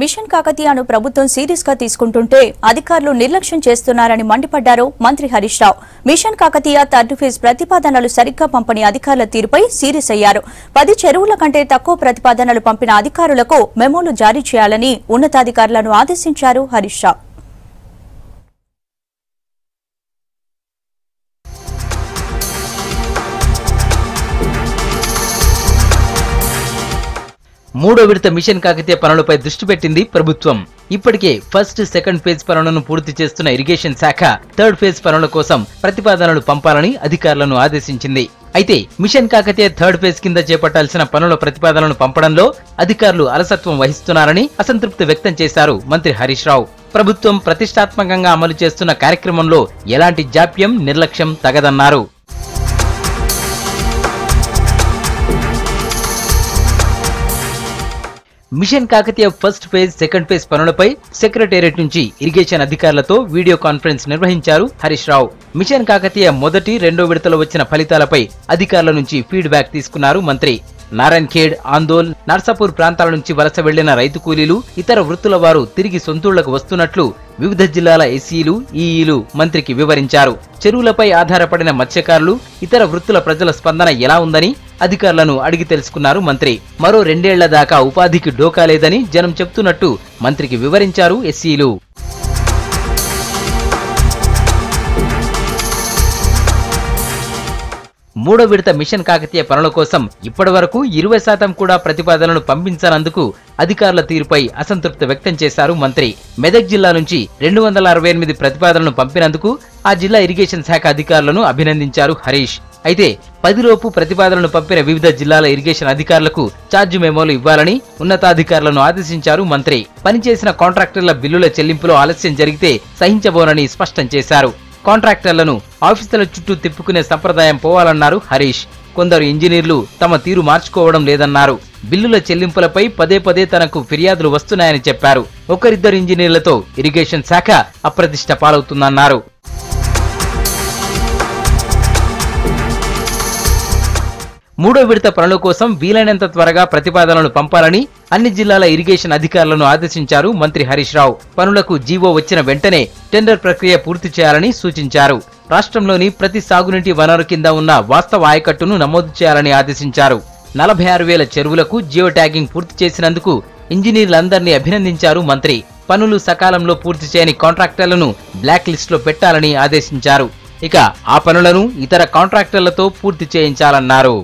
Machine కాకతీయను ప్రభుత్వం serious గా తీసుకుంటుంటే అధికారులు నిర్లక్ష్యం చేస్తున్నారని మండిపడ్డారు మంత్రి Harish Rao. Machine Kakatiya third phase ప్రతిపాదనలు సరిగ్గా పంపని అధికారుల తీరుపై సీరియస్ అయ్యారు. 10 చెరువుల కంటే తక్కువ ప్రతిపాదనలు పంపిన అధికారులకు మెమోలు జారీ చేయాలని ఉన్నతాధికారులను ఆదేశించారు హరీష్ రావు. మూడో విడత మిషన్ కాకతీయ పనులపై దృష్టి పెట్టింది ప్రభుత్వం. ఇప్పటికే ఫస్ట్, సెకండ్ ఫేజ్ పనులను పూర్తి చేస్తున్న ఇరిగేషన్ శాఖ థర్డ్ ఫేజ్ పనుల కోసం ప్రతిపాదనలు పంపాలని అధికారులను ఆదేశించింది. అయితే మిషన్ కాకతీయ థర్డ్ ఫేజ్ కింద చేపట్టాల్సిన పనుల ప్రతిపాదనలు పంపడంలో అధికారులు అలసత్వం వహిస్తున్నారని అసంతృప్తి వ్యక్తం చేశారు మంత్రి హరీష్ రావు. ప్రభుత్వం ప్రతిష్టాత్మకంగా అమలు చేస్తున్న కార్యక్రమంలో ఎలాంటి జాప్యం, నిర్లక్ష్యం తగదన్నారు. Mission Kakatiya first phase, second phase పనులపై సెక్రటేరియట్ నుంచి ఇరిగేషన్ అధికారులతో వీడియో కాన్ఫరెన్స్ నిర్వహించారు హరీష్ రావు. మిషన్ కాకతీయ మొదటి, రెండో విడతలో వచ్చిన ఫలితాలపై అధికారుల నుంచి ఫీడ్బ్యాక్ తీసుకున్నారు మంత్రి. నారాయణఖేడ్, ఆందోల్, నర్సాపూర్ ప్రాంతాల నుంచి వలస వెళ్లిన రైతు కూలీలు, ఇతర వృత్తుల వారు తిరిగి సొంతూళ్లకు వస్తున్నట్లు వివిధ జిల్లాల ఎస్సీలు, ఈఈలు మంత్రికి వివరించారు. చెరువులపై ఆధారపడిన మత్స్యకారులు, ఇతర వృత్తుల ప్రజల స్పందన ఎలా ఉందని అధికారులను అడిగి తెలుసుకున్నారు మంత్రి. మరో 2 ఏళ్ల దాకా ఉపాధికి డోకా లేదని జనం చెప్తున్నట్టు మంత్రికి వివరించారు ఎస్సీలు. మూడో విడత మిషన్ కాకతీయ పనుల కోసం ఇప్పటి వరకు 20% కూడా ప్రతిపాదనలు పంపించనందుకు అధికారుల తీరుపై అసంతృప్తి వ్యక్తం చేశారు మంత్రి. మెదక్ జిల్లా నుంచి 268 ప్రతిపాదనలు పంపినందుకు ఆ జిల్లా ఇరిగేషన్ శాఖ అధికారులను అభినందించారు హరీష్. అయితే 10 లోపు ప్రతిపాదనలు పంపిన వివిధ జిల్లాల ఇరిగేషన్ అధికారులకు ఛార్జ్ మెమోలు ఇవ్వాలని ఉన్నతాధికారులను ఆదేశించారు మంత్రి. పనిచేసిన కాంట్రాక్టర్ల బిల్లుల చెల్లింపులో ఆలస్యం జరిగితే సహించబోనని స్పష్టం చేశారు. కాంట్రాక్టర్లను ఆఫీసుల చుట్టూ తిప్పుకునే సంప్రదాయం పోవాలన్నారు హరీష్. కొందరు ఇంజనీర్లు తమ తీరు మార్చుకోవడం లేదన్నారు. బిల్లుల చెల్లింపులపై పదే తనకు ఫిర్యాదులు వస్తున్నాయని చెప్పారు. ఒకరిద్దరు ఇంజనీర్లతో ఇరిగేషన్ శాఖ అప్రతిష్ట పాలవుతుందన్నారు. మూడో విడత పనుల కోసం వీలైనంత త్వరగా ప్రతిపాదనలు పంపాలని అన్ని జిల్లాల ఇరిగేషన్ అధికారులను ఆదేశించారు మంత్రి హరీష్ రావు. పనులకు జీవో వచ్చిన వెంటనే టెండర్ ప్రక్రియ పూర్తి చేయాలని సూచించారు. రాష్ట్రంలోని ప్రతి సాగునీటి వనరు కింద ఉన్న వాస్తవ ఆయకట్టును నమోదు చేయాలని ఆదేశించారు. 46,000 చెరువులకు జియో ట్యాగింగ్ పూర్తి చేసినందుకు ఇంజనీర్లందరినీ అభినందించారు మంత్రి. పనులు సకాలంలో పూర్తి చేయని కాంట్రాక్టర్లను బ్లాక్ లిస్ట్ లో పెట్టాలని ఆదేశించారు. ఇక ఆ పనులను ఇతర కాంట్రాక్టర్లతో పూర్తి చేయించాలన్నారు.